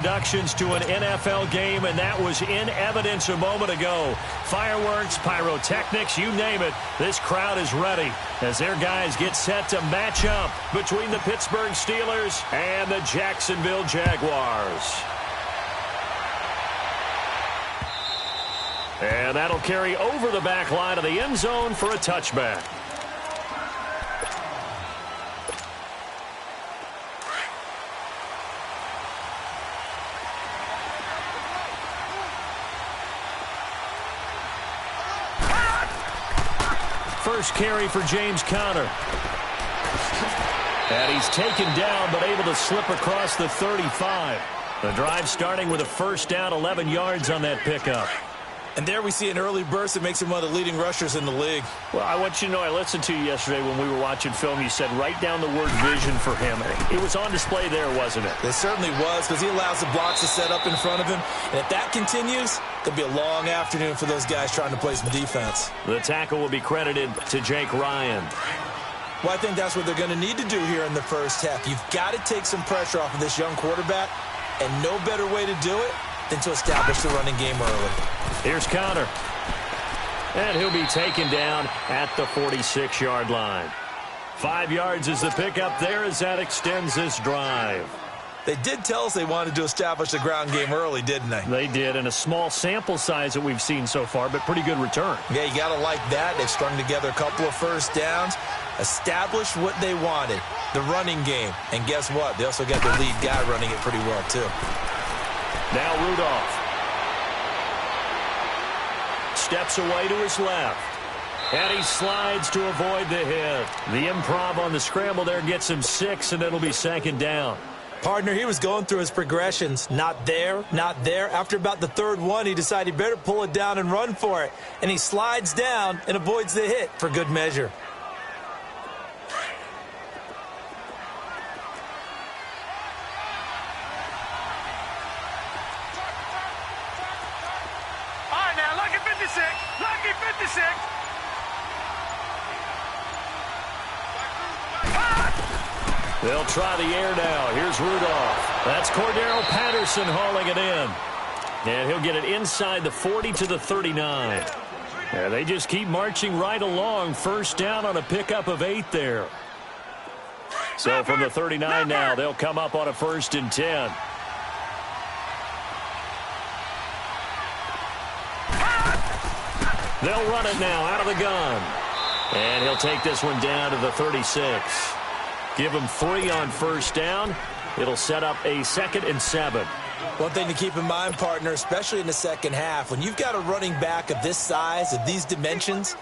Introductions to an NFL game, and that was in evidence a moment ago. Fireworks, pyrotechnics, you name it. This crowd is ready as their guys get set to match up between the Pittsburgh Steelers and the Jacksonville Jaguars. And that'll carry over the back line of the end zone for a touchback. First carry for James Conner. And he's taken down but able to slip across the 35. The drive starting with a first down, 11 yards on that pickup. And there we see an early burst that makes him one of the leading rushers in the league. Well, I want you to know, I listened to you yesterday when we were watching film. You said write down the word vision for him. It was on display there, wasn't it? It certainly was, because he allows the blocks to set up in front of him. And if that continues, there'll be a long afternoon for those guys trying to play some defense. The tackle will be credited to Jake Ryan. Well, I think that's what they're going to need to do here in the first half. You've got to take some pressure off of this young quarterback, and no better way to do it than to establish the running game early. Here's Conner. And he'll be taken down at the 46-yard line. 5 yards is the pickup there as that extends this drive. They did tell us they wanted to establish the ground game early, didn't they? They did, and a small sample size that we've seen so far, but pretty good return. Yeah, you got to like that. They've strung together a couple of first downs, established what they wanted, the running game. And guess what? They also got their lead guy running it pretty well, too. Now Rudolph. Steps away to his left. And he slides to avoid the hit. The improv on the scramble there gets him 6, and it'll be second down. Partner, he was going through his progressions. Not there, not there. After about the third one, he decided he better pull it down and run for it. And he slides down and avoids the hit for good measure. They'll try the air now. Here's Rudolph. That's Cordero Patterson hauling it in. And he'll get it inside the 40 to the 39. And they just keep marching right along. First down on a pickup of 8 there. So from the 39 now, they'll come up on a 1st and 10. They'll run it now out of the gun. And he'll take this one down to the 36. Give him 3 on first down. It'll set up a 2nd and 7. One thing to keep in mind, partner, especially in the second half, when you've got a running back of this size, of these dimensions,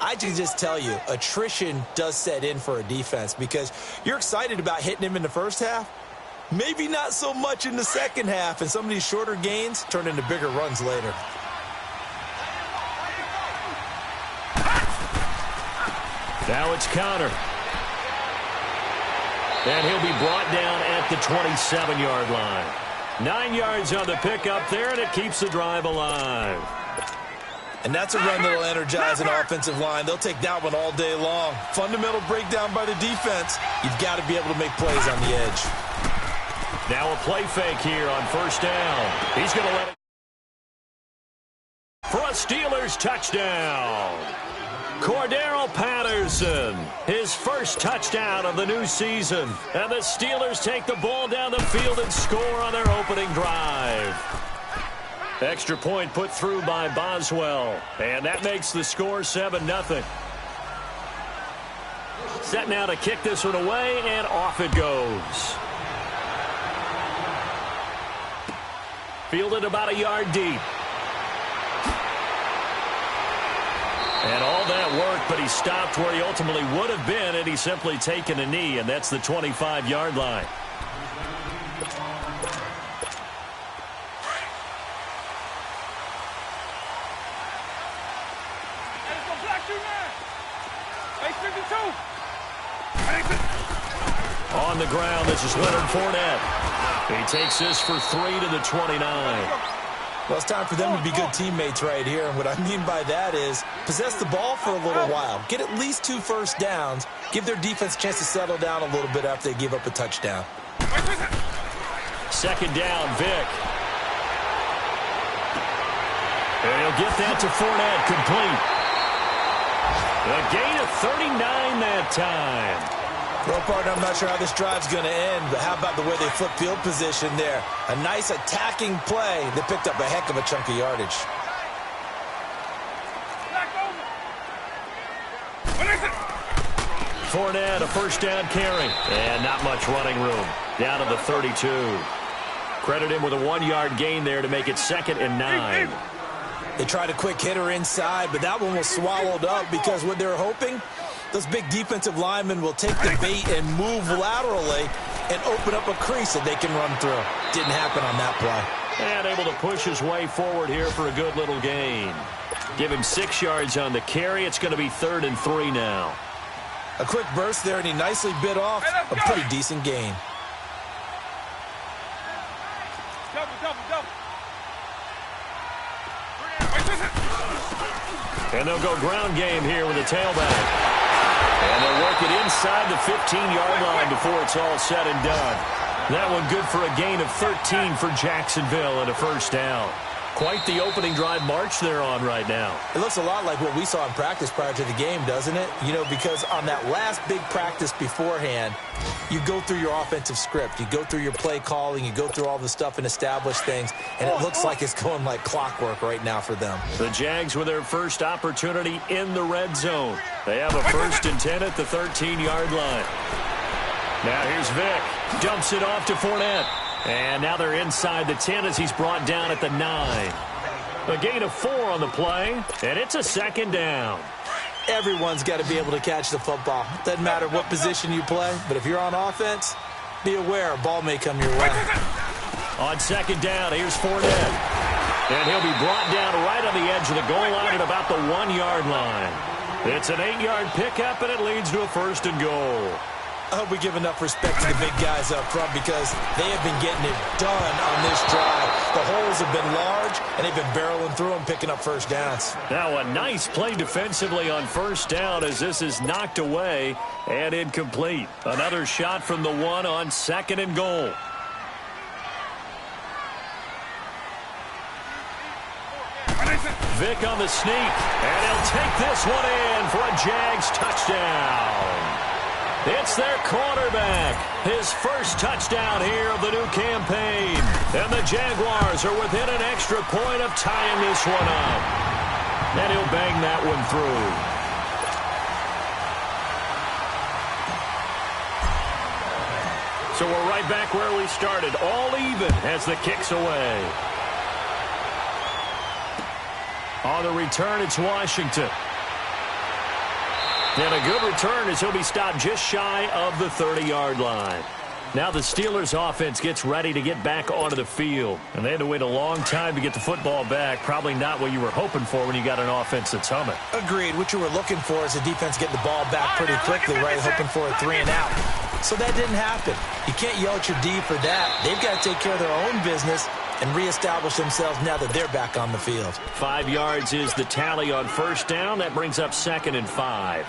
I can just tell you, attrition does set in for a defense because you're excited about hitting him in the first half. Maybe not so much in the second half, and some of these shorter gains turn into bigger runs later. Now it's Conner. And he'll be brought down at the 27-yard line. 9 yards on the pickup there, and it keeps the drive alive. And that's a run that'll energize an offensive line. They'll take that one all day long. Fundamental breakdown by the defense. You've got to be able to make plays on the edge. Now a play fake here on first down. He's going to let it for a Steelers touchdown. Cordero Patterson, his first touchdown of the new season. And the Steelers take the ball down the field and score on their opening drive. Extra point put through by Boswell. And that makes the score 7-0. Set now to kick this one away, and off it goes. Fielded about a yard deep. And all that work, but he stopped where he ultimately would have been, and he's simply taken a knee, and that's the 25-yard line. On the ground, this is Leonard Fournette. He takes this for 3 to the 29. Well, it's time for them to be good teammates right here. And what I mean by that is possess the ball for a little while. Get at least 2 first downs. Give their defense a chance to settle down a little bit after they give up a touchdown. Second down, Vick. And he'll get that to Fournette, complete. A gain of 39 that time. Well, partner, I'm not sure how this drive's going to end, but how about the way they flip field position there? A nice attacking play that picked up a heck of a chunk of yardage. Fournette, a first down carry. And not much running room. Down to the 32. Credit him with a 1-yard gain there to make it 2nd and 9. They tried a quick hitter inside, but that one was swallowed up because what they're hoping, those big defensive linemen will take the bait and move laterally and open up a crease that they can run through. Didn't happen on that play. And able to push his way forward here for a good little gain. Give him 6 yards on the carry. It's going to be 3rd and 3 now. A quick burst there, and he nicely bit off a pretty decent gain. And they'll go ground game here with a tailback. And they'll work it inside the 15-yard line before it's all said and done. That one good for a gain of 13 for Jacksonville and a first down. Quite the opening drive march they're on right now. It looks a lot like what we saw in practice prior to the game, doesn't it? You know, because on that last big practice beforehand, you go through your offensive script. You go through your play calling. You go through all the stuff and establish things. And it looks like it's going like clockwork right now for them. The Jags with their first opportunity in the red zone. They have a 1st and 10 at the 13-yard line. Now here's Vick. Dumps it off to Fournette. And now they're inside the 10 as he's brought down at the 9. A gain of 4 on the play, and it's a 2nd down. Everyone's got to be able to catch the football. Doesn't matter what position you play, but if you're on offense, be aware a ball may come your way. On 2nd down, here's Fournette. And he'll be brought down right on the edge of the goal line at about the 1-yard line. It's an 8-yard pickup, and it leads to a 1st and goal. I hope we give enough respect to the big guys up front because they have been getting it done on this drive. The holes have been large, and they've been barreling through them, picking up first downs. Now a nice play defensively on first down as this is knocked away and incomplete. Another shot from the 1 on 2nd and goal. Vick on the sneak, and he'll take this one in for a Jags touchdown. It's their quarterback, his first touchdown here of the new campaign. And the Jaguars are within an extra point of tying this one up. And he'll bang that one through. So we're right back where we started, all even as the kick's away. On the return, it's Washington. And a good return as he'll be stopped just shy of the 30-yard line. Now the Steelers offense gets ready to get back onto the field. And they had to wait a long time to get the football back. Probably not what you were hoping for when you got an offense that's humming. Agreed. What you were looking for is the defense getting the ball back pretty quickly, right? Hoping for a 3 and out. So that didn't happen. You can't yell at your D for that. They've got to take care of their own business and reestablish themselves now that they're back on the field. 5 yards is the tally on first down. That brings up 2nd and 5.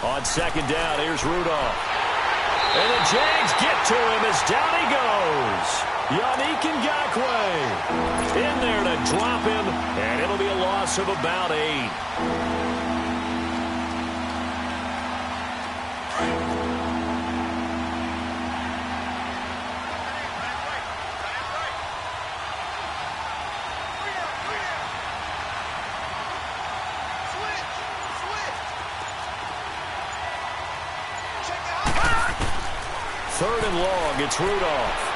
On 2nd down, here's Rudolph. And the Jags get to him as down he goes. Yannick Ngakoue in there to drop him, and it'll be a loss of about 8. Third and long, it's Rudolph.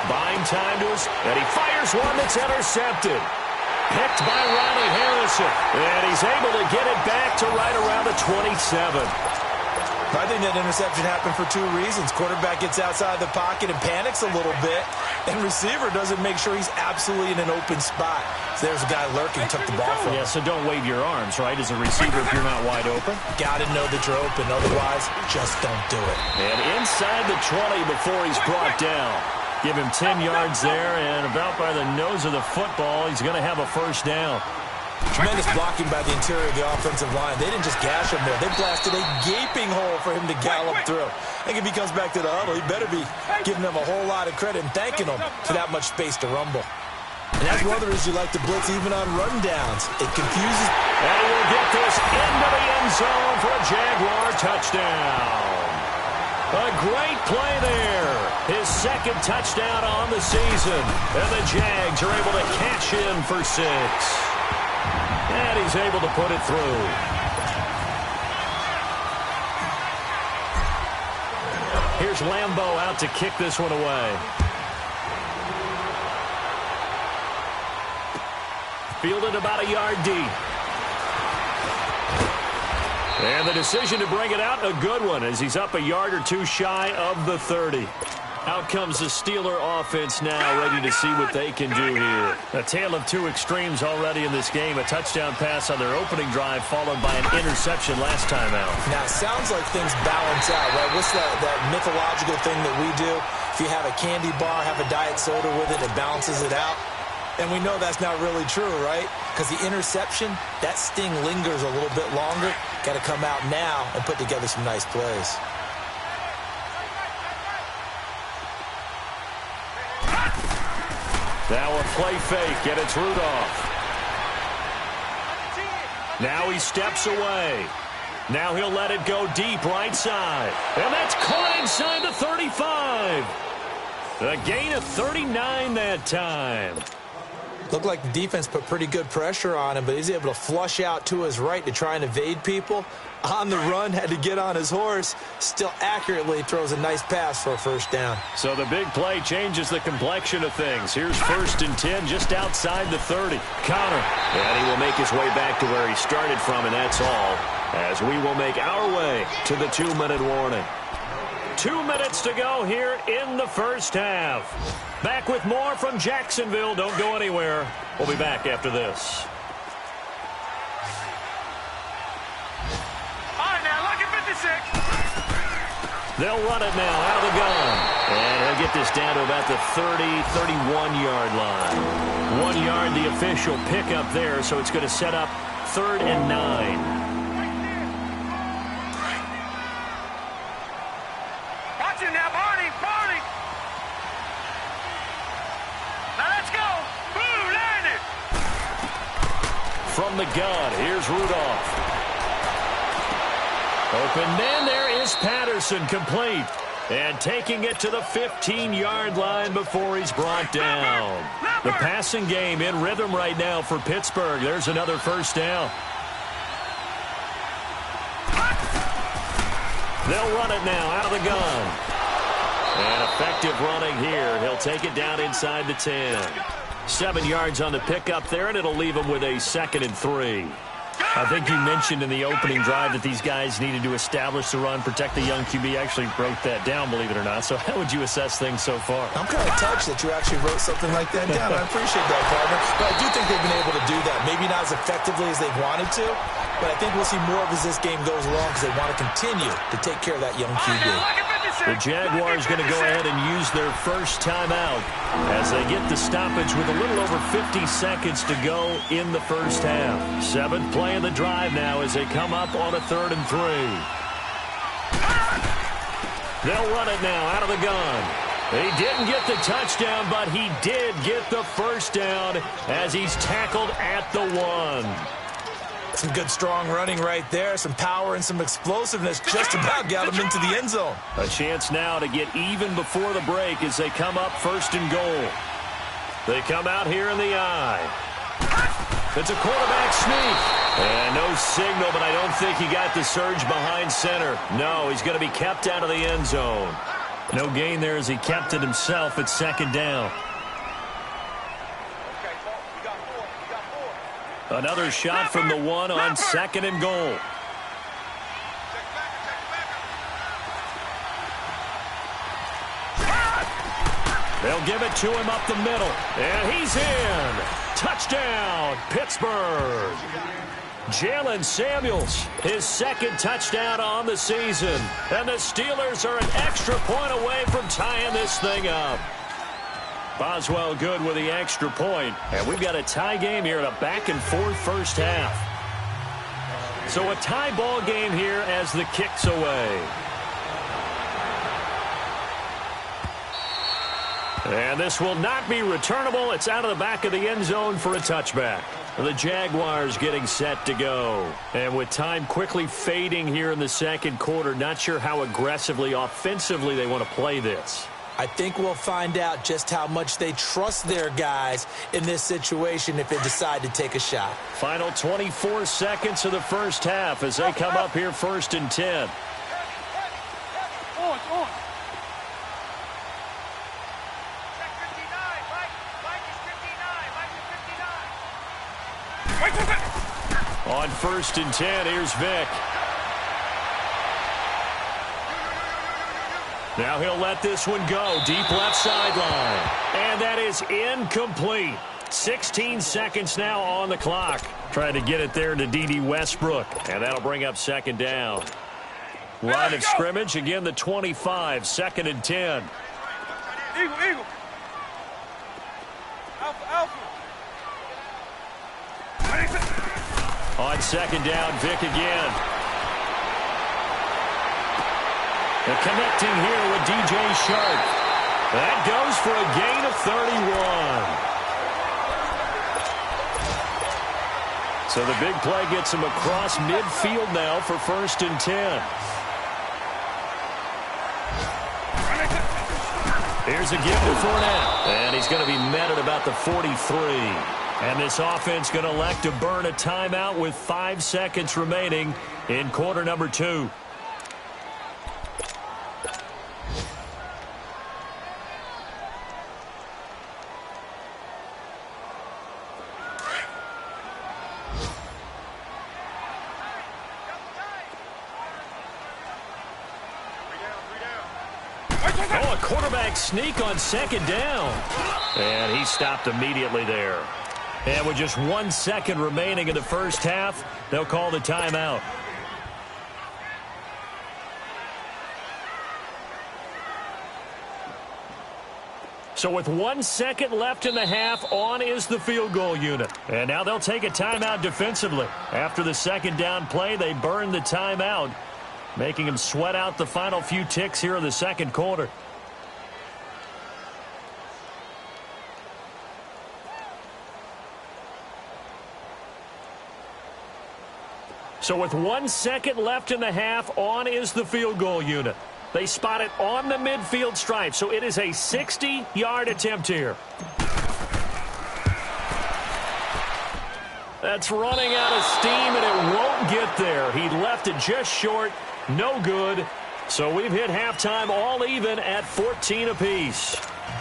Buying time to us, and he fires one that's intercepted. Picked by Riley Harrison, and he's able to get it back to right around the 27. I think that interception happened for 2 reasons. Quarterback gets outside the pocket and panics a little bit, And receiver doesn't make sure he's absolutely in an open spot. So there's a guy lurking, took the ball from him. Yeah, so don't wave your arms, right, as a receiver if you're not wide open. Got to know that you're open. Otherwise, just don't do it. And inside the 20 before he's brought down. Give him 10 yards there, and about by the nose of the football, he's going to have a first down. Tremendous blocking by the interior of the offensive line. They didn't just gash him there. They blasted a gaping hole for him to gallop through. I think if he comes back to the huddle, he better be giving them a whole lot of credit and thanking them for that much space to rumble. And that's one of the reasons you like to blitz even on rundowns. It confuses. And he will get this into the end zone for a Jaguar touchdown. A great play there. His second touchdown on the season. And the Jags are able to cash in for 6. And he's able to put it through. Here's Lambeau out to kick this one away. Fielded about a yard deep. And the decision to bring it out, a good one, as he's up a yard or two shy of the 30. Out comes the Steeler offense now, ready to see what they can do here. A tale of two extremes already in this game. A touchdown pass on their opening drive, followed by an interception last time out. Now, it sounds like things balance out, right? What's that mythological thing that we do? If you have a candy bar, have a diet soda with it, it balances it out. And we know that's not really true, right? Because the interception, that sting lingers a little bit longer. Got to come out now and put together some nice plays. Now a play fake, and it's Rudolph. Now he steps away. Now he'll let it go deep right side. And that's caught inside the 35. A gain of 39 that time. Looked like the defense put pretty good pressure on him, but he's able to flush out to his right to try and evade people. On the run, had to get on his horse. Still accurately throws a nice pass for a first down. So the big play changes the complexion of things. Here's 1st and 10 just outside the 30. Connor. And he will make his way back to where he started from, and that's all. As we will make our way to the 2-minute warning. 2 minutes to go here in the first half. Back with more from Jacksonville. Don't go anywhere. We'll be back after this. All right, now look at 56. They'll run it now out of the gun. And he'll get this down to about the 30, 31-yard line. 1 yard, the official pickup there, so it's going to set up 3rd and 9. Watch it now, Barney, Barney. Now let's go. Boo, landed. From the gun, here's Rudolph. Open man, there is Patterson, complete. And taking it to the 15-yard line before he's brought down. The passing game in rhythm right now for Pittsburgh. There's another first down. They'll run it now out of the gun. And effective running here. He'll take it down inside the 10. 7 yards on the pickup there, and it'll leave him with a 2nd and 3. I think you mentioned in the opening drive that these guys needed to establish the run, protect the young QB. Actually wrote that down, believe it or not. So how would you assess things so far? I'm kind of touched that you actually wrote something like that down. I appreciate that, partner. But I do think they've been able to do that. Maybe not as effectively as they've wanted to, but I think we'll see more of as this game goes along because they want to continue to take care of that young QB. The Jaguars going to go ahead and use their first timeout as they get the stoppage with a little over 50 seconds to go in the first half. 7th play of the drive now as they come up on a 3rd and 3. They'll run it now out of the gun. He didn't get the touchdown, but he did get the first down as he's tackled at the 1. Some good, strong running right there. Some power and some explosiveness just about got him into the end zone. A chance now to get even before the break as they come up 1st and goal. They come out here in the eye. It's a quarterback sneak. And no signal, but I don't think he got the surge behind center. No, he's going to be kept out of the end zone. No gain there as he kept it himself at 2nd down. Another shot from the 1 on 2nd and goal. They'll give it to him up the middle. And he's in. Touchdown, Pittsburgh. Jalen Samuels, his second touchdown on the season. And the Steelers are an extra point away from tying this thing up. Boswell good with the extra point. And we've got a tie game here in a back-and-forth first half. So a tie ball game here as the kick's away. And this will not be returnable. It's out of the back of the end zone for a touchback. The Jaguars getting set to go. And with time quickly fading here in the second quarter, not sure how aggressively, offensively they want to play this. I think we'll find out just how much they trust their guys in this situation if they decide to take a shot. Final 24 seconds of the first half as they come up here 1st and 10. On 1st and 10, here's Vick. Now he'll let this one go. Deep left sideline. And that is incomplete. 16 seconds now on the clock. Trying to get it there to D.D. Westbrook. And that'll bring up 2nd down. Line of scrimmage, again the 25, 2nd and 10. Eagle. Alpha. On 2nd down, Vick again. And connecting here with DJ Sharp. That goes for a gain of 31. So the big play gets him across midfield now for 1st and 10. Here's a give to Fournette. And he's going to be met at about the 43. And this offense going to elect to burn a timeout with 5 seconds remaining in quarter number 2. Oh, a quarterback sneak on 2nd down. And he stopped immediately there. And with just 1 second remaining in the first half, they'll call the timeout. So with 1 second left in the half, on is the field goal unit. And now they'll take a timeout defensively. After the 2nd down play, they burn the timeout, making them sweat out the final few ticks here in the second quarter. So with 1 second left in the half, on is the field goal unit. They spot it on the midfield stripe, so it is a 60-yard attempt here. That's running out of steam, and it won't get there. He left it just short, no good. So we've hit halftime all even at 14 apiece.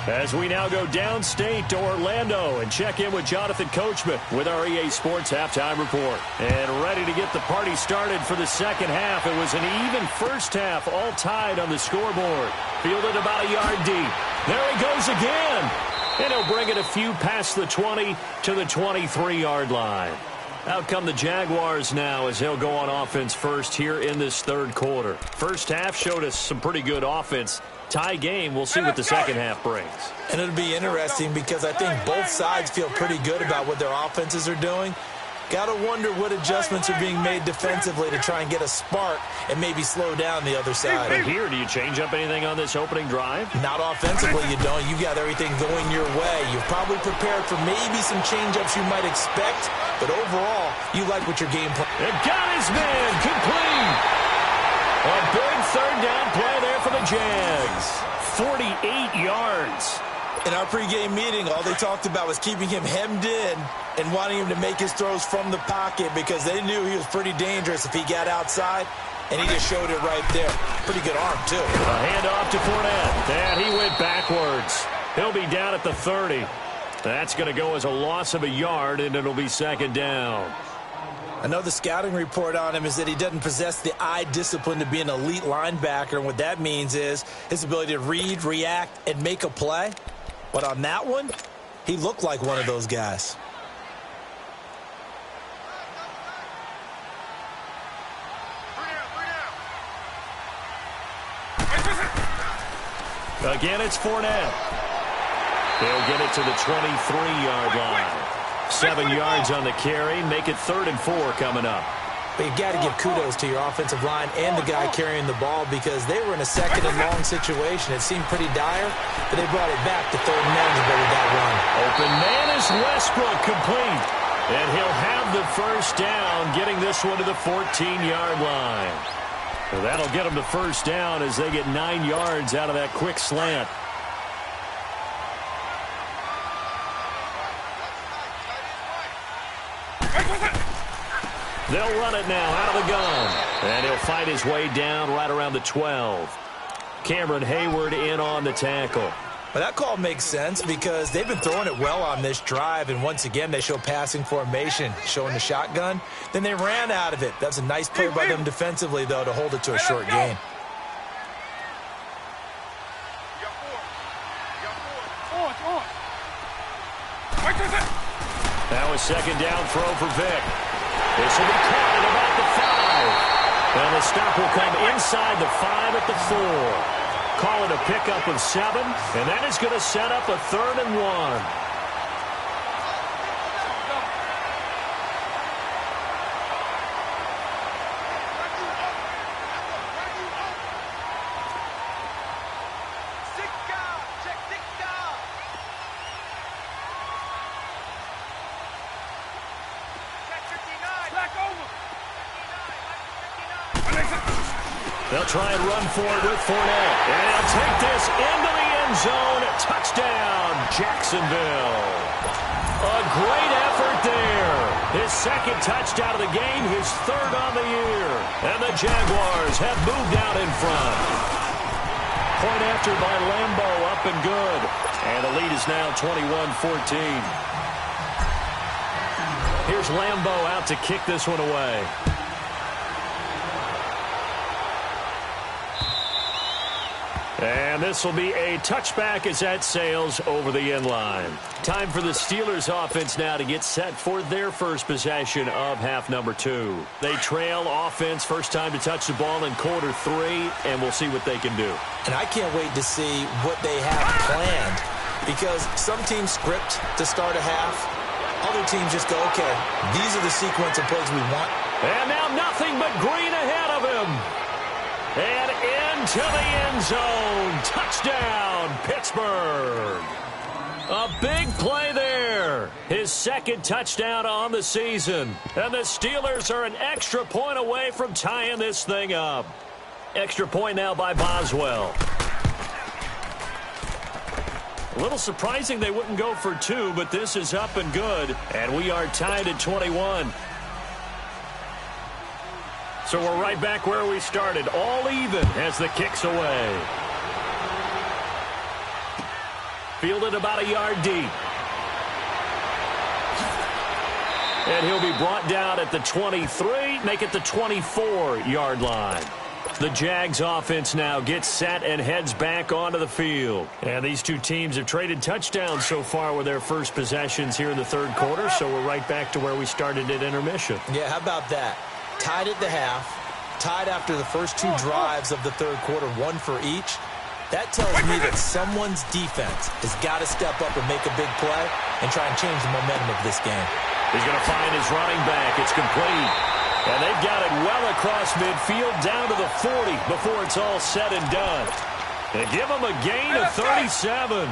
As we now go downstate to Orlando and check in with Jonathan Coachman with our EA Sports Halftime Report. And ready to get the party started for the second half. It was an even first half, all tied on the scoreboard. Fielded about a yard deep. There he goes again. And he'll bring it a few past the 20 to the 23-yard line. Out come the Jaguars now as they'll go on offense first here in this third quarter. First half showed us some pretty good offense. Tie game, we'll see what the second half brings. And it'll be interesting because I think both sides feel pretty good about what their offenses are doing. Got to wonder what adjustments are being made defensively to try and get a spark and maybe slow down the other side. And here, do you change up anything on this opening drive? Not offensively, you don't. You got everything going your way. You've probably prepared for maybe some change-ups you might expect, but overall, you like what your game plan. It got his man complete. A big third down play there for the Jags. 48 yards. In our pregame meeting, all they talked about was keeping him hemmed in and wanting him to make his throws from the pocket because they knew he was pretty dangerous if he got outside, and he just showed it right there. Pretty good arm, too. A handoff to Fournette, and he went backwards. He'll be down at the 30. That's going to go as a loss of a yard, and it'll be second down. I know the scouting report on him is that he doesn't possess the eye discipline to be an elite linebacker, and what that means is his ability to read, react, and make a play. But on that one, he looked like one of those guys. Again, it's Fournette. He'll get it to the 23-yard line. 7 yards on the carry. Make it 3rd and 4 coming up. But you've got to give kudos to your offensive line and the guy carrying the ball because they were in a 2nd and long situation. It seemed pretty dire, but they brought it back to 3rd and manageable with that run. Open man is Westbrook, complete. And he'll have the first down, getting this one to the 14-yard line. So that'll get them the first down as they get 9 yards out of that quick slant. They'll run it now out of the gun. And he'll fight his way down right around the 12. Cameron Hayward in on the tackle. But that call makes sense because they've been throwing it well on this drive, and once again they show passing formation, showing the shotgun. Then they ran out of it. That's a nice play by them defensively, though, to hold it to a short gain. Now a 2nd down throw for Vic. This will be caught at about the 5. And the stop will come inside the 5 at the 4. Call it a pickup of 7, and that is going to set up a 3rd and 1. They'll try and run for it with Fournette. And he'll take this into the end zone. Touchdown, Jacksonville. A great effort there. His 2nd touchdown of the game, his 3rd on the year. And the Jaguars have moved out in front. Point after by Lambo, up and good. And the lead is now 21-14. Here's Lambo out to kick this one away. And this will be a touchback as that sails over the end line. Time for the Steelers offense now to get set for their first possession of half number 2. They trail offense, first time to touch the ball in quarter 3, and we'll see what they can do. And I can't wait to see what they have planned because some teams script to start a half. Other teams just go, okay, these are the sequence of plays we want. And now nothing but green ahead of him. And into the end zone. Touchdown, Pittsburgh. A big play there. His 2nd touchdown on the season. And the Steelers are an extra point away from tying this thing up. Extra point now by Boswell. A little surprising they wouldn't go for 2, but this is up and good. And we are tied at 21. So we're right back where we started, all even as the kick's away. Fielded about a yard deep. And he'll be brought down at the 23, make it the 24-yard line. The Jags offense now gets set and heads back onto the field. And these two teams have traded touchdowns so far with their first possessions here in the 3rd quarter, so we're right back to where we started at intermission. Yeah, how about that? Tied at the half, tied after the first 2 drives of the 3rd quarter, 1 for each. That tells me that someone's defense has got to step up and make a big play and try and change the momentum of this game. He's going to find his running back. It's complete. And they've got it well across midfield down to the 40 before it's all said and done. They give him a gain of 37.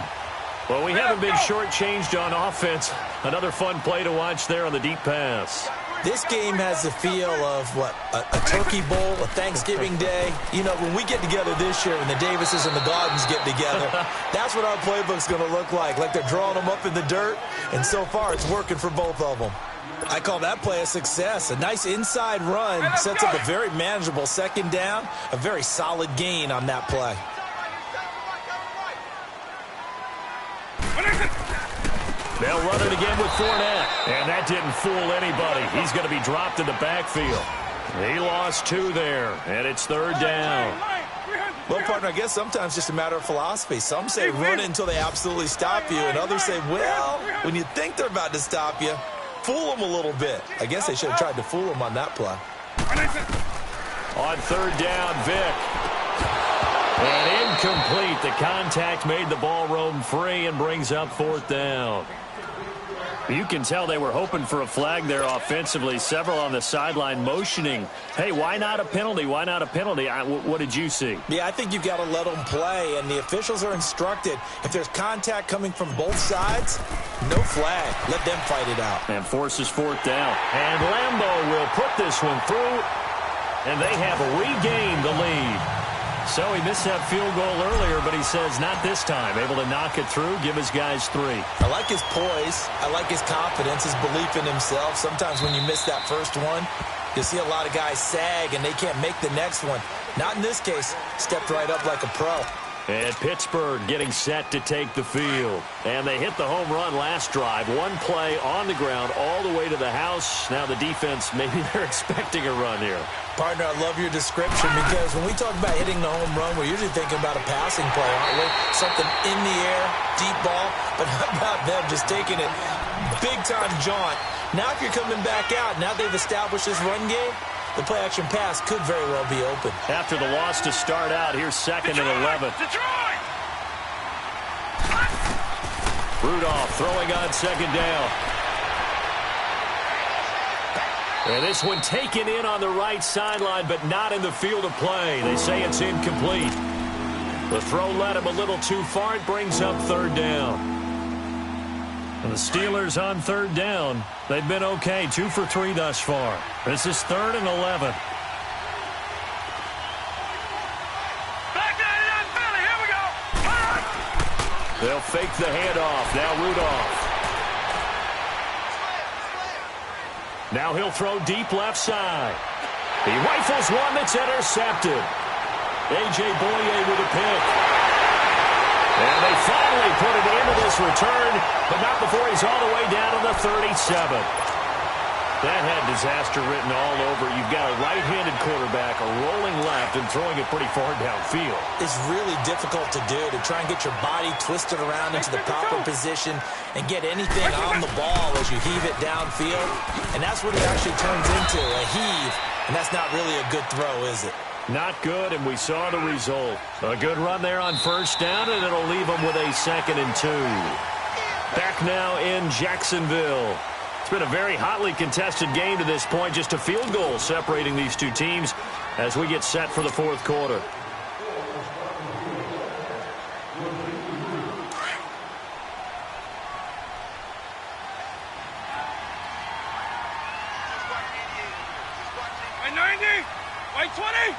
Well, we haven't been shortchanged on offense. Another fun play to watch there on the deep pass. This game has the feel of, what, a turkey bowl, a Thanksgiving day. You know, when we get together this year, when the Davises and the Gardens get together, that's what our playbook's going to look like they're drawing them up in the dirt, and so far it's working for both of them. I call that play a success. A nice inside run sets up a very manageable 2nd down, a very solid gain on that play. They'll run it again with Fournette. And that didn't fool anybody. He's going to be dropped in the backfield. He lost 2 there, and it's 3rd down. Well, partner, I guess sometimes just a matter of philosophy. Some say run it until they absolutely stop you, and others say, well, when you think they're about to stop you, fool them a little bit. I guess they should have tried to fool them on that play. On third down, Vick. And incomplete. The contact made the ball roam free and brings up fourth down. You can tell they were hoping for a flag there offensively. Several on the sideline motioning, hey, why not a penalty? Why not a penalty? What did you see? Yeah, I think you've got to let them play, and the officials are instructed. If there's contact coming from both sides, no flag. Let them fight it out. And forces fourth down. And Lambeau will put this one through, and they have regained the lead. So he missed that field goal earlier, but he says not this time. Able to knock it through, give his guys 3. I like his poise. I like his confidence, his belief in himself. Sometimes when you miss that first one, you see a lot of guys sag and they can't make the next one. Not in this case. Stepped right up like a pro. And Pittsburgh getting set to take the field. And they hit the home run last drive. One play on the ground all the way to the house. Now the defense, maybe they're expecting a run here. Partner, I love your description because when we talk about hitting the home run, we're usually thinking about a passing play, aren't we? Something in the air, deep ball. But how about them just taking it big-time jaunt? Now if you're coming back out, now they've established this run game, the play-action pass could very well be open. After the loss to start out, here's second and 11. Detroit! Rudolph throwing on second down. And this one taken in on the right sideline, but not in the field of play. They say it's incomplete. The throw led him a little too far. It brings up third down. And the Steelers on third down. They've been okay, 2 for 3 thus far. This is third and 11. Back to Philly, here we go! They'll fake the handoff. Now Rudolph. Now he'll throw deep left side. He rifles one that's intercepted. A.J. Boye with a pick. And they finally put it into this return, but not before he's all the way down to the 37. That had disaster written all over. You've got a right-handed quarterback, a rolling left, and throwing it pretty far downfield. It's really difficult to do, to try and get your body twisted around into the proper position and get anything on the ball as you heave it downfield. And that's what it actually turns into, a heave. And that's not really a good throw, is it? Not good, and we saw the result. A good run there on first down, and it'll leave them with a 2nd and 2. Back now in Jacksonville. It's been a very hotly contested game to this point. Just a field goal separating these two teams as we get set for the fourth quarter. White 90! White 20!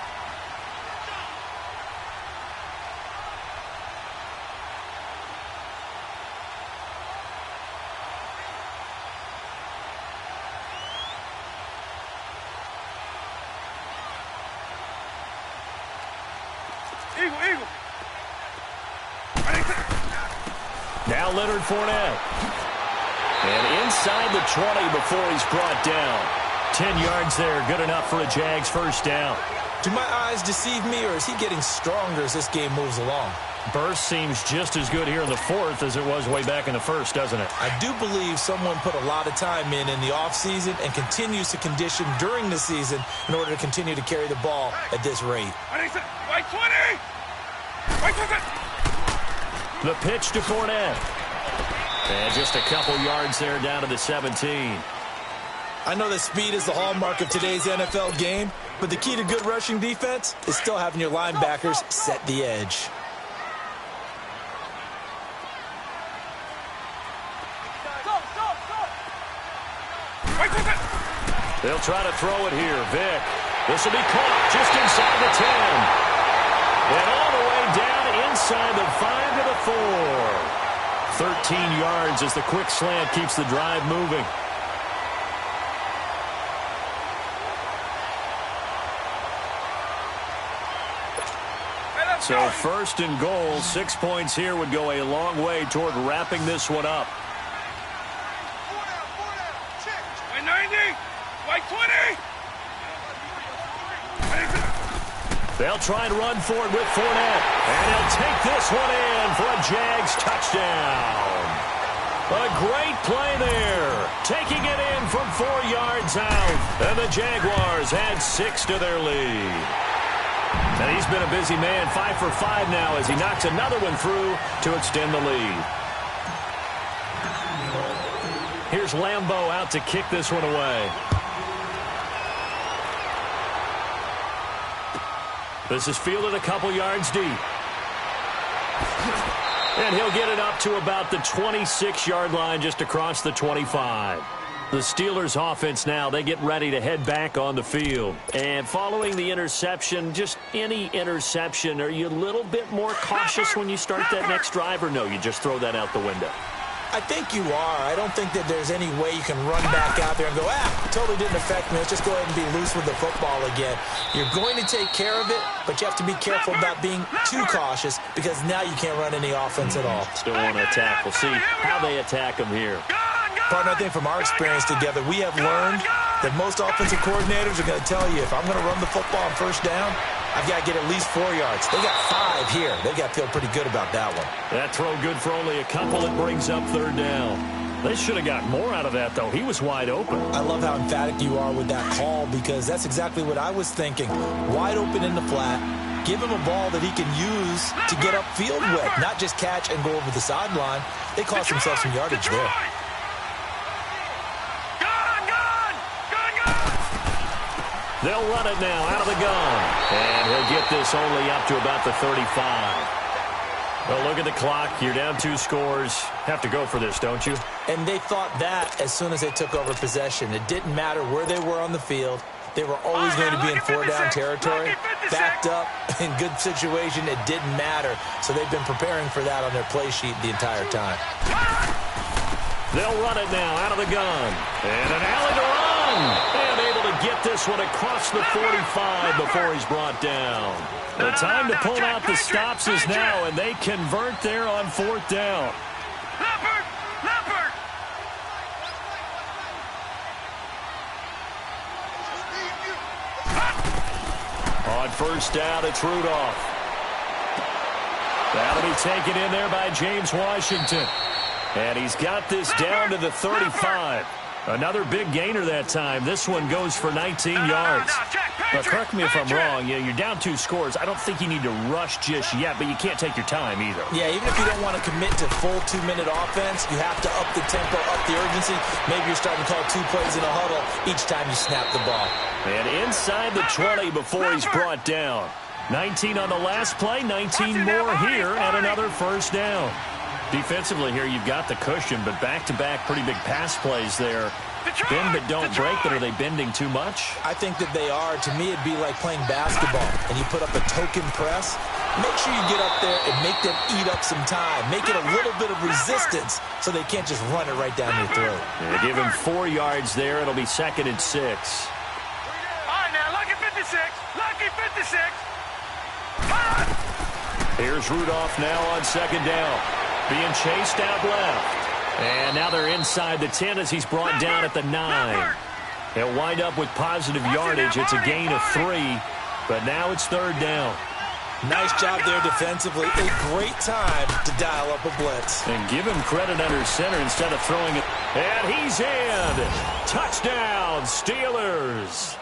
Eagle. Now Leonard Fournette. And inside the 20 before he's brought down. 10 yards there, good enough for a Jags first down. Do my eyes deceive me, or is he getting stronger as this game moves along? Burst seems just as good here in the fourth as it was way back in the first, doesn't it? I do believe someone put a lot of time in the offseason and continues to condition during the season in order to continue to carry the ball at this rate. White 20! White 20! The pitch to Fournette. And just a couple yards there down to the 17. I know that speed is the hallmark of today's NFL game, but the key to good rushing defense is still having your linebackers set the edge. They'll try to throw it here. Vick. This will be caught just inside the 10. And all the way down inside the 5 to the 4. 13 yards as the quick slant keeps the drive moving. So first and goal, 6 points here would go a long way toward wrapping this one up. White 90! White 20! They'll try and run for it with Fournette. And he'll take this one in for a Jags touchdown. A great play there. Taking it in from 4 yards out. And the Jaguars add 6 to their lead. And he's been a busy man, 5 for 5 now as he knocks another one through to extend the lead. Here's Lambeau out to kick this one away. This is fielded a couple yards deep. And he'll get it up to about the 26-yard line just across the 25. The Steelers offense now, they get ready to head back on the field. And following the interception, just any interception, are you a little bit more cautious when you start that next drive, or no, you just throw that out the window? I think you are. I don't think that there's any way you can run back out there and go, totally didn't affect me. Let's just go ahead and be loose with the football again. You're going to take care of it, but you have to be careful about being too cautious because now you can't run any offense at all. Still want to attack. We'll see how they attack them here. Partner, I think from our experience together, we have learned that most offensive coordinators are going to tell you, if I'm going to run the football on first down, I've got to get at least 4 yards. They got 5 here. They got to feel pretty good about that one. That throw good for only a couple. It brings up 3rd down. They should have got more out of that, though. He was wide open. I love how emphatic you are with that call because that's exactly what I was thinking. Wide open in the flat. Give him a ball that he can use to get upfield with, not just catch and go over the sideline. They cost themselves some yardage there. They'll run it now out of the gun. And he'll get this only up to about the 35. Well, look at the clock. You're down 2 scores. Have to go for this, don't you? And they thought that as soon as they took over possession. It didn't matter where they were on the field. They were always going to be in 4-down territory. Backed up, in good situation, it didn't matter. So they've been preparing for that on their play sheet the entire time. They'll run it now out of the gun. And an alley to run. And able to get this one across the 45 before he's brought down. The time to pull out the stops is now, and they convert there on 4th down. Leopard! On 1st down, it's Rudolph. That'll be taken in there by James Washington. And he's got this down to the 35. Another big gainer that time. This one goes for 19 yards. But correct me if I'm wrong. Yeah, you're down 2 scores. I don't think you need to rush just yet, but you can't take your time either. Yeah, even if you don't want to commit to full 2-minute offense, you have to up the tempo, up the urgency. Maybe you're starting to call 2 plays in a huddle each time you snap the ball. And inside the 20 before he's brought down. 19 on the last play, 19 more here, and another 1st down. Defensively here, you've got the cushion, but back-to-back pretty big pass plays there. Bend but don't break, but are they bending too much? I think that they are. To me, it'd be like playing basketball, and you put up a token press. Make sure you get up there and make them eat up some time. Make it a little bit of resistance so they can't just run it right down your throat. They give him 4 yards there. It'll be 2nd and 6. All right, now, lucky 56. Lucky 56. Here's Rudolph now on 2nd down. Being chased out left. And now they're inside the 10 as he's brought down at the 9. They'll wind up with positive yardage. It's a gain of 3, but now it's 3rd down. Nice job there defensively. A great time to dial up a blitz. And give him credit under center instead of throwing it. And he's in. Touchdown, Steelers.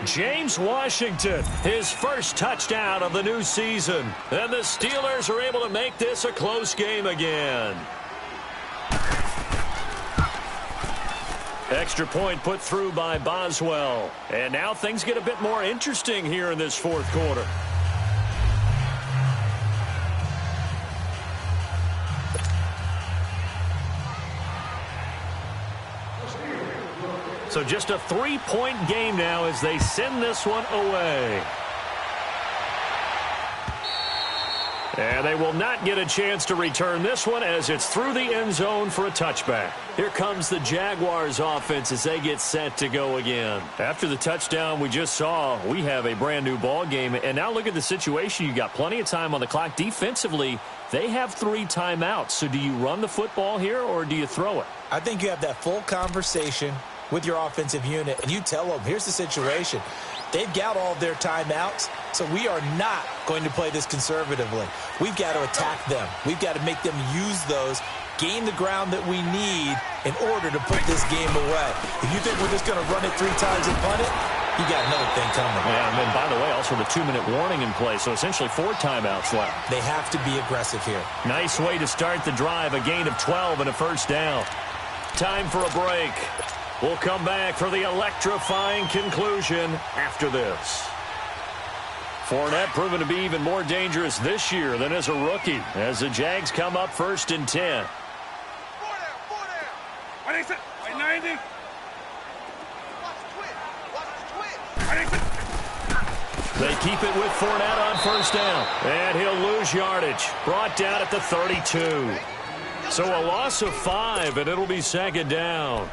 James Washington, his first touchdown of the new season. And the Steelers are able to make this a close game again. Extra point put through by Boswell. And now things get a bit more interesting here in this 4th quarter. So just a 3-point game now as they send this one away. And they will not get a chance to return this one as it's through the end zone for a touchback. Here comes the Jaguars offense as they get set to go again. After the touchdown we just saw, we have a brand new ball game. And now look at the situation. You got plenty of time on the clock. Defensively, they have 3 timeouts. So do you run the football here or do you throw it? I think you have that full conversation with your offensive unit, and you tell them, here's the situation. They've got all of their timeouts, so we are not going to play this conservatively. We've got to attack them. We've got to make them use those, gain the ground that we need in order to put this game away. If you think we're just going to run it 3 times and punt it, you got another thing coming. Yeah, and then, by the way, also the 2-minute warning in play, so essentially 4 timeouts left. They have to be aggressive here. Nice way to start the drive, a gain of 12 and a first down. Time for a break. We'll come back for the electrifying conclusion after this. Fournette proven to be even more dangerous this year than as a rookie, as the Jags come up 1st and 10. 90. They keep it with Fournette on first down, and he'll lose yardage. Brought down at the 32. So a loss of 5, and it'll be 2nd down.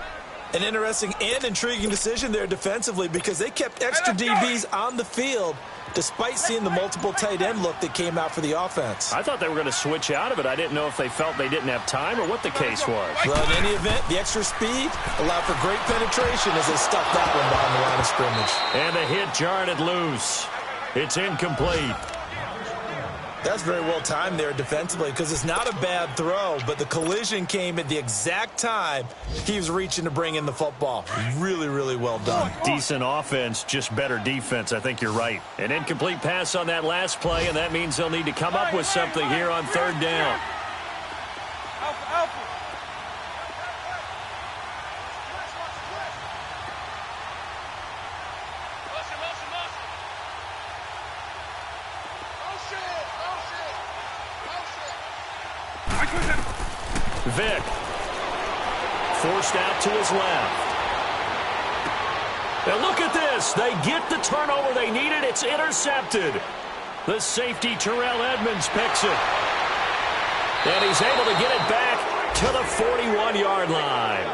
An interesting and intriguing decision there defensively because they kept extra DBs on the field despite seeing the multiple tight end look that came out for the offense. I thought they were going to switch out of it. I didn't know if they felt they didn't have time or what the case was. Well, in any event, the extra speed allowed for great penetration as they stuffed that one behind the line of scrimmage. And the hit jarred it loose. It's incomplete. That's very well timed there defensively because it's not a bad throw, but the collision came at the exact time he was reaching to bring in the football. Really, really well done. Decent offense, just better defense. I think you're right. An incomplete pass on that last play, and that means they'll need to come up with something here on 3rd down. Vic, forced out to his left. And look at this. They get the turnover they needed. It's intercepted. The safety, Terrell Edmonds, picks it. And he's able to get it back to the 41-yard line.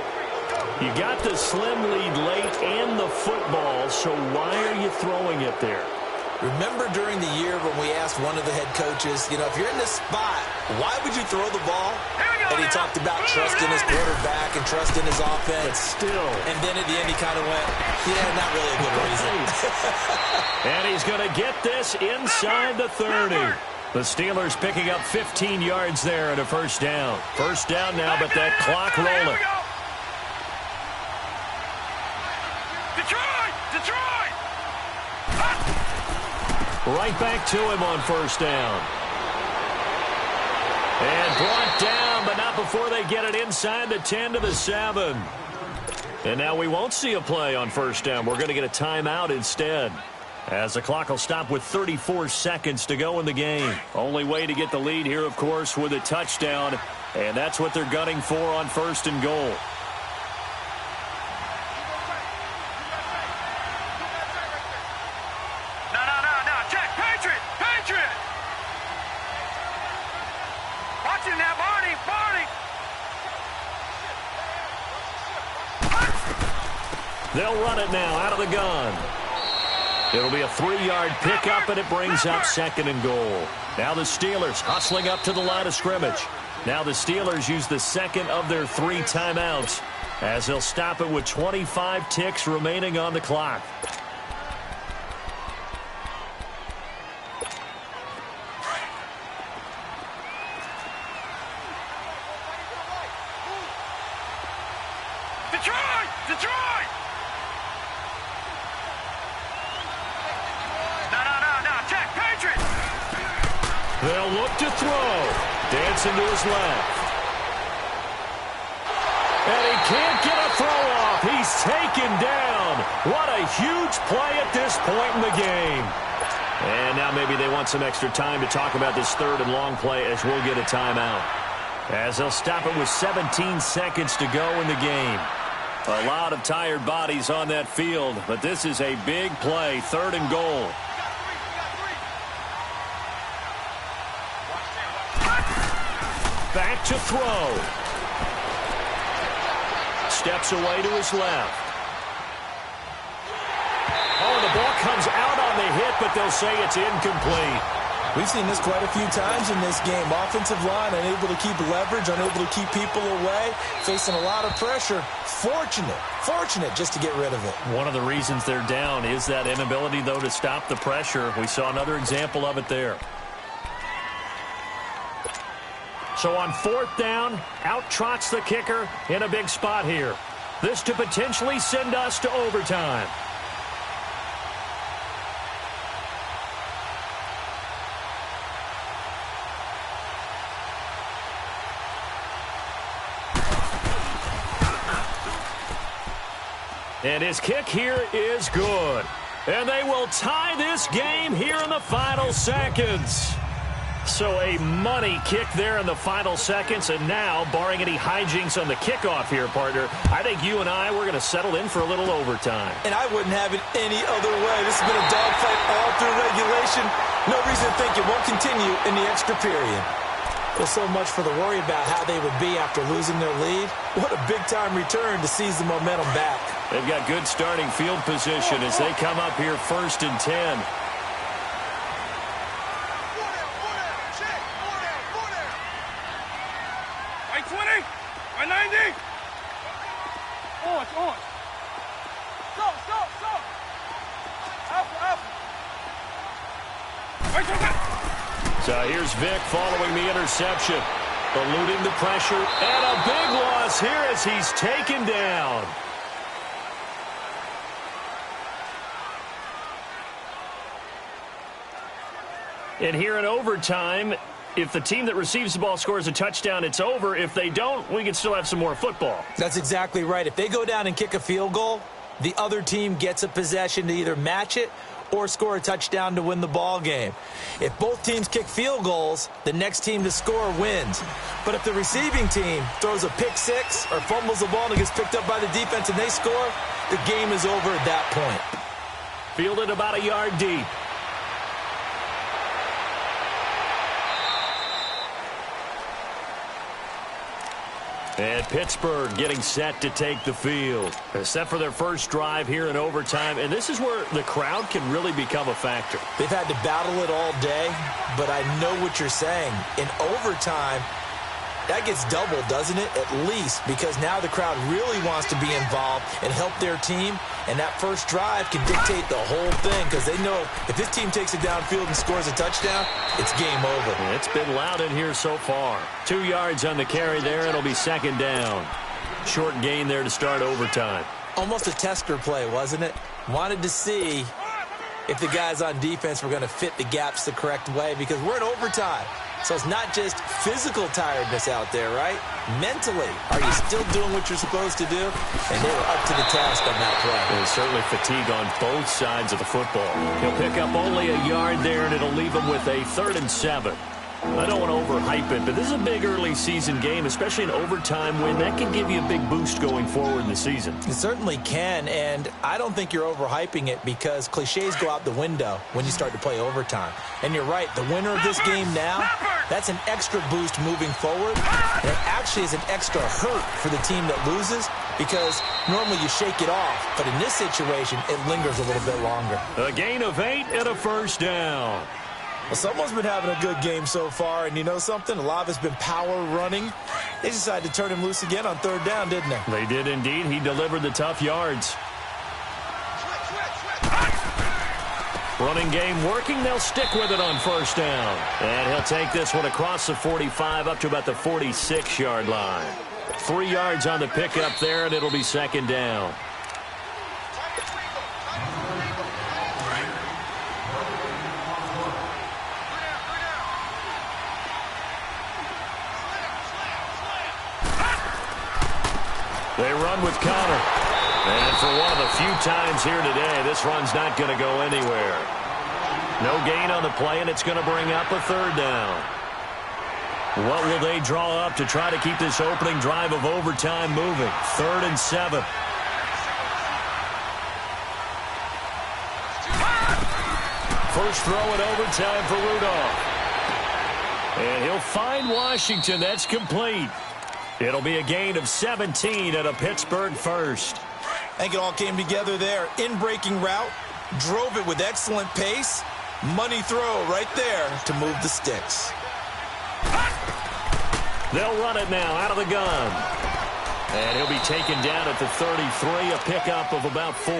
You got the slim lead late and the football, so why are you throwing it there? Remember during the year when we asked one of the head coaches, you know, if you're in this spot, why would you throw the ball? And he talked about trusting his quarterback and trusting his offense. But still. And then at the end he kind of went, yeah, not really a good reason. And he's going to get this inside the 30. The Steelers picking up 15 yards there and a first down. First down now, but that clock rolling. Detroit! Right back to him on first down. And brought down, but not before they get it inside the 10 to the 7. And now we won't see a play on first down. We're going to get a timeout instead, as the clock will stop with 34 seconds to go in the game. Only way to get the lead here, of course, with a touchdown. And that's what they're gunning for on 1st and goal. They'll run it now out of the gun. It'll be a 3-yard pickup, and it brings up 2nd and goal. Now the Steelers hustling up to the line of scrimmage. Now the Steelers use the 2nd of their 3 timeouts, as they'll stop it with 25 ticks remaining on the clock. Detroit! No, check, Patriots! They'll look to throw. Dancing to his left. And he can't get a throw off. He's taken down. What a huge play at this point in the game. And now maybe they want some extra time to talk about this 3rd and long play, as we'll get a timeout. As they'll stop it with 17 seconds to go in the game. A lot of tired bodies on that field, but this is a big play, 3rd and goal. Back to throw. Steps away to his left. Oh, the ball comes out on the hit, but they'll say it's incomplete. We've seen this quite a few times in this game. Offensive line unable to keep leverage, unable to keep people away, facing a lot of pressure. Fortunate just to get rid of it. One of the reasons they're down is that inability, though, to stop the pressure. We saw another example of it there. So on 4th down, out trots the kicker in a big spot here. This to potentially send us to overtime. And his kick here is good. And they will tie this game here in the final seconds. So a money kick there in the final seconds. And now, barring any hijinks on the kickoff here, partner, I think you and I, we're going to settle in for a little overtime. And I wouldn't have it any other way. This has been a dogfight all through regulation. No reason to think it won't continue in the extra period. Well, so much for the worry about how they would be after losing their lead. What a big-time return to seize the momentum back. They've got good starting field position as they come up here 1st and 10. Right 20, right 90. On. Go. Alpha. Right 20. So here's Vic following the interception. Eluding the pressure. And a big loss here as he's taken down. And here in overtime, if the team that receives the ball scores a touchdown, it's over. If they don't, we can still have some more football. That's exactly right. If they go down and kick a field goal, the other team gets a possession to either match it or score a touchdown to win the ball game. If both teams kick field goals, the next team to score wins. But if the receiving team throws a pick six or fumbles the ball and it gets picked up by the defense and they score, the game is over at that point. Fielded about a yard deep. And Pittsburgh getting set to take the field. Set for their first drive here in overtime. And this is where the crowd can really become a factor. They've had to battle it all day, but I know what you're saying. In overtime, that gets doubled, doesn't it? At least, because now the crowd really wants to be involved and help their team. And that first drive can dictate the whole thing because they know if this team takes it downfield and scores a touchdown, it's game over. It's been loud in here so far. 2 yards on the carry there. It'll be 2nd down. Short gain there to start overtime. Almost a tester play, wasn't it? Wanted to see if the guys on defense were going to fit the gaps the correct way because we're in overtime. So it's not just physical tiredness out there, right? Mentally, are you still doing what you're supposed to do? And they were up to the task on that play. There's certainly fatigue on both sides of the football. He'll pick up only a yard there, and it'll leave him with a 3rd and 7. I don't want to overhype it, but this is a big early season game, especially an overtime win. That can give you a big boost going forward in the season. It certainly can, and I don't think you're overhyping it because cliches go out the window when you start to play overtime. And you're right, the winner of this game now, that's an extra boost moving forward, and it actually is an extra hurt for the team that loses because normally you shake it off, but in this situation, it lingers a little bit longer. A gain of 8 and a 1st down. Well, someone's been having a good game so far, and you know something? A lot of it's been power running. They decided to turn him loose again on 3rd down, didn't they? They did indeed. He delivered the tough yards. Running game working. They'll stick with it on 1st down. And he'll take this one across the 45 up to about the 46-yard line. 3 yards on the pickup there, and it'll be 2nd down. They run with Connor. And for one of the few times here today, this run's not going to go anywhere. No gain on the play, and it's going to bring up a 3rd down. What will they draw up to try to keep this opening drive of overtime moving? 3rd and 7. First throw in overtime for Rudolph. And he'll find Washington. That's complete. It'll be a gain of 17 and a Pittsburgh 1st. I think it all came together there. In-breaking route, drove it with excellent pace, Money throw right there to move the sticks. They'll run it now out of the gun. And he'll be taken down at the 33, a pickup of about 4.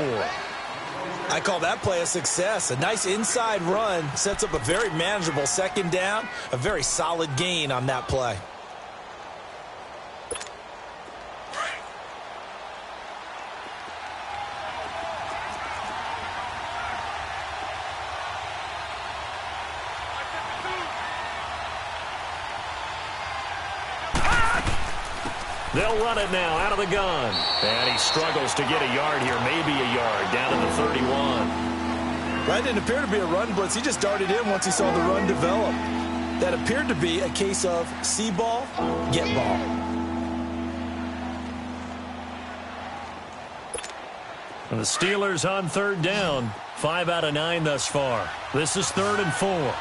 I call that play a success. A nice inside run sets up a very manageable second down, a very solid gain on that play. They'll run it now out of the gun. And he struggles to get a yard here, maybe a yard, down to the 31. That didn't appear to be a run blitz. He just darted in once he saw the run develop. That appeared to be a case of see ball, get ball. And the Steelers on third down. 5 out of 9 thus far. This is 3rd and 4.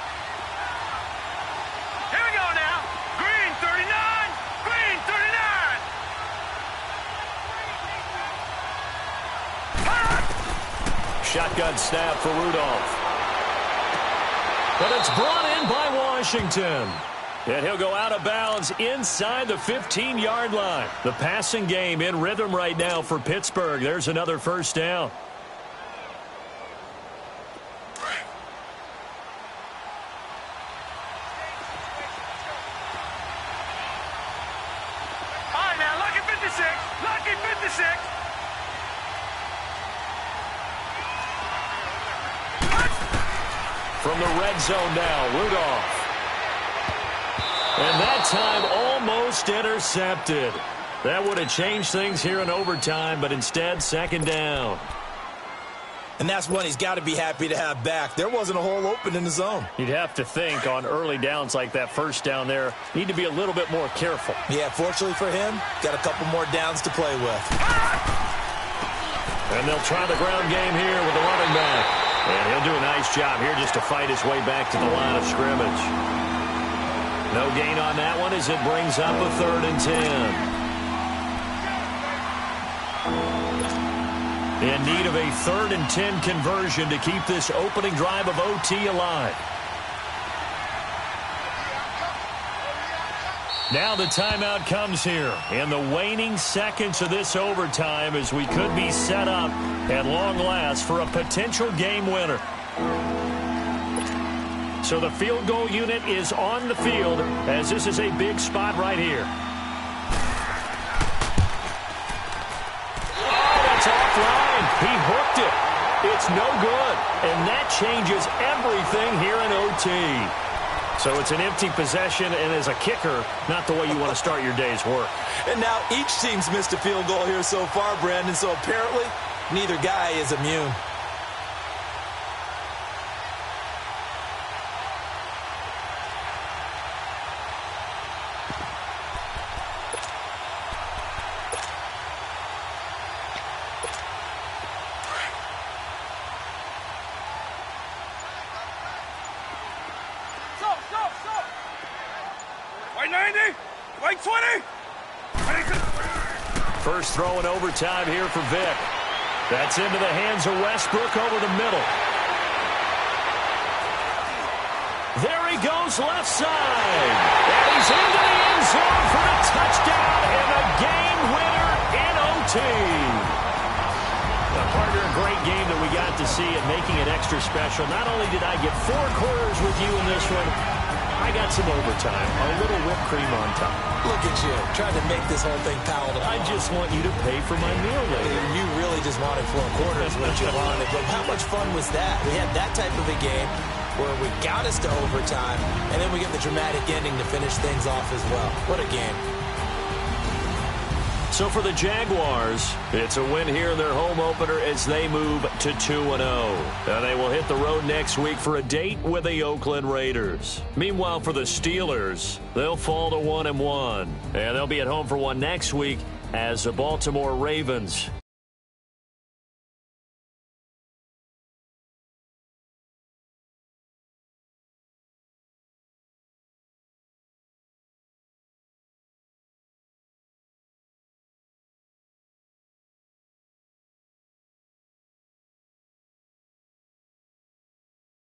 Shotgun snap for Rudolph. But it's brought in by Washington. And he'll go out of bounds inside the 15-yard line. The passing game in rhythm right now for Pittsburgh. There's another first down. All right, now, lucky 56. Lucky 56. From the red zone now, Rudolph. And that time almost intercepted. That would have changed things here in overtime, but instead, second down. And that's one he's got to be happy to have back. There wasn't a hole open in the zone. You'd have to think on early downs like that first down there, need to be a little bit more careful. Yeah, fortunately for him, got a couple more downs to play with. And they'll try the ground game here with the running back. And he'll do a nice job here just to fight his way back to the line of scrimmage. No gain on that one as it brings up a 3rd and 10. In need of a 3rd and 10 conversion to keep this opening drive of OT alive. Now the timeout comes here in the waning seconds of this overtime as we could be set up at long last for a potential game winner. So the field goal unit is on the field as this is a big spot right here. Oh, that's offline. He hooked it. It's no good. And that changes everything here in OT. So it's an empty possession, and as a kicker, not the way you want to start your day's work. And now each team's missed a field goal here so far, Brandon, so apparently neither guy is immune. White 90. White 20. First throw in overtime here for Vic. That's into the hands of Westbrook over the middle. There he goes left side. And he's into the end zone for the touchdown and a game winner in OT. A partner, a great game that we got to see and making it extra special. Not only did I get 4 quarters with you in this one, I got some overtime, a little whipped cream on top. Look at you, trying to make this whole thing palatable. I just want you to pay for my meal later. You really just wanted 4 quarters, what you wanted. But how much fun was that? We had that type of a game where we got us to overtime, and then we get the dramatic ending to finish things off as well. What a game. So for the Jaguars, it's a win here in their home opener as they move to 2-0. And they will hit the road next week for a date with the Oakland Raiders. Meanwhile, for the Steelers, they'll fall to 1-1. And they'll be at home for one next week as the Baltimore Ravens